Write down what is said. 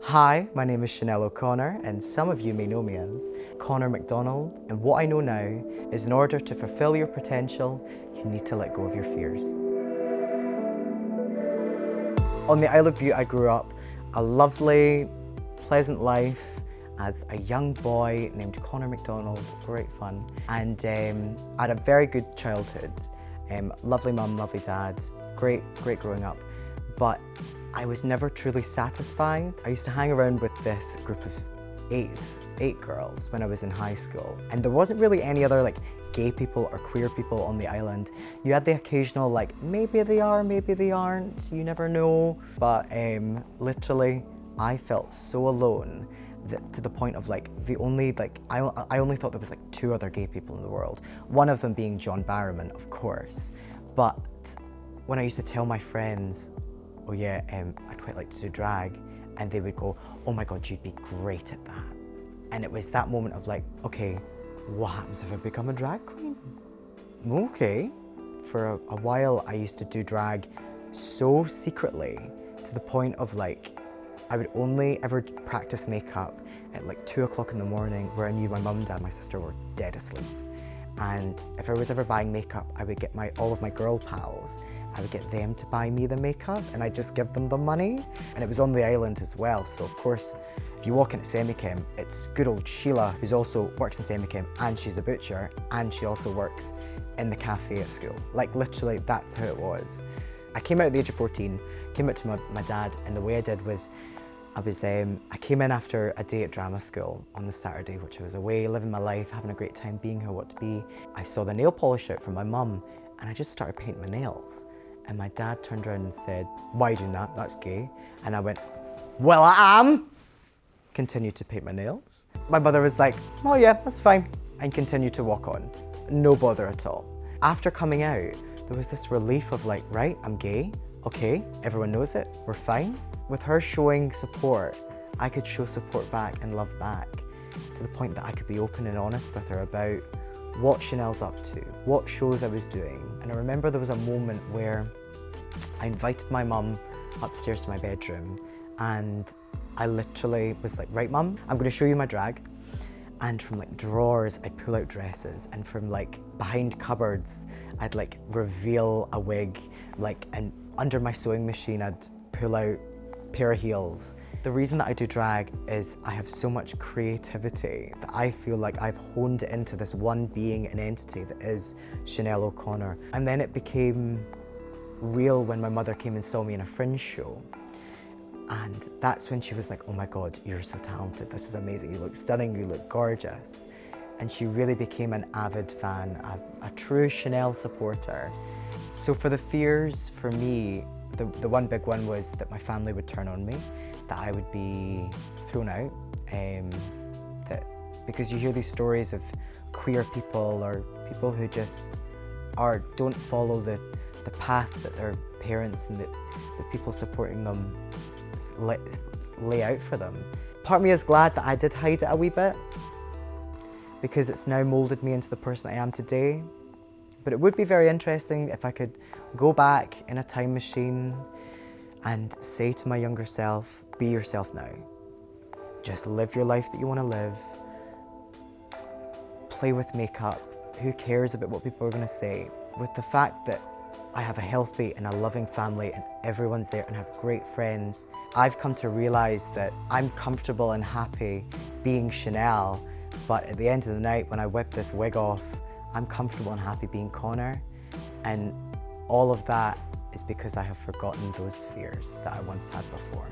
Hi, my name is Chanel O'Connor, and some of you may know me as Connor MacDonald. And what I know now is in order to fulfill your potential, you need to let go of your fears. On the Isle of Bute, I grew up a lovely, pleasant life as a young boy named Connor MacDonald, great fun. And I had a very good childhood. Lovely mum, lovely dad, great growing up. But I was never truly satisfied. I used to hang around with this group of eight girls when I was in high school. And there wasn't really any other like gay people or queer people on the island. You had the occasional like, maybe they are, maybe they aren't, you never know. But literally, I felt so alone that, to the point of like, I only thought there was like 2 other gay people in the world. One of them being Barrowman, of course. But when I used to tell my friends, oh yeah, I'd quite like to do drag, and they would go, oh my God, you'd be great at that. And it was that moment of like, okay, what happens if I become a drag queen? Okay. For a while, I used to do drag so secretly, to the point of like, I would only ever practice makeup at like 2 o'clock in the morning, where I knew my mum, dad, my sister were dead asleep. And if I was ever buying makeup, I would get all of my girl pals, I would get them to buy me the makeup, and I'd just give them the money. And it was on the island as well, so of course, if you walk into Semichem, it's good old Sheila, who's also works in Semichem, and she's the butcher, and she also works in the cafe at school. Like literally, that's how it was. I came out at the age of 14, came out to my dad, and the way I did was, I came in after a day at drama school on the Saturday, which I was away, living my life, having a great time, being who I want to be. I saw the nail polish out from my mum, and I just started painting my nails. And my dad turned around and said, why are you doing that? That's gay. And I went, well, I am. Continued to paint my nails. My mother was like, oh yeah, that's fine. And continued to walk on. No bother at all. After coming out, there was this relief of like, right, I'm gay. Okay, everyone knows it, we're fine. With her showing support, I could show support back and love back, to the point that I could be open and honest with her about what Chanel's up to, what shows I was doing. And I remember there was a moment where I invited my mum upstairs to my bedroom, and I literally was like, right mum, I'm gonna show you my drag. And from like drawers, I'd pull out dresses, and from like behind cupboards, I'd like reveal a wig, and under my sewing machine, I'd pull out a pair of heels. The reason that I do drag is I have so much creativity that I feel like I've honed it into this one being, an entity that is Chanel O'Connor. And then it became real when my mother came and saw me in a Fringe show. And that's when she was like, oh my God, you're so talented. This is amazing. You look stunning, you look gorgeous. And she really became an avid fan, a true Chanel supporter. So for the fears, for me, the one big one was that my family would turn on me, that I would be thrown out. Because you hear these stories of queer people or people who just don't follow the path that their parents and the people supporting them lay out for them. Part of me is glad that I did hide it a wee bit, because it's now molded me into the person I am today. But it would be very interesting if I could go back in a time machine and say to my younger self, be yourself now. Just live your life that you want to live. Play with makeup. Who cares about what people are going to say? With the fact that I have a healthy and a loving family and everyone's there and have great friends, I've come to realize that I'm comfortable and happy being Chanel, but at the end of the night, when I whip this wig off, I'm comfortable and happy being Connor. And all of that is because I have forgotten those fears that I once had before.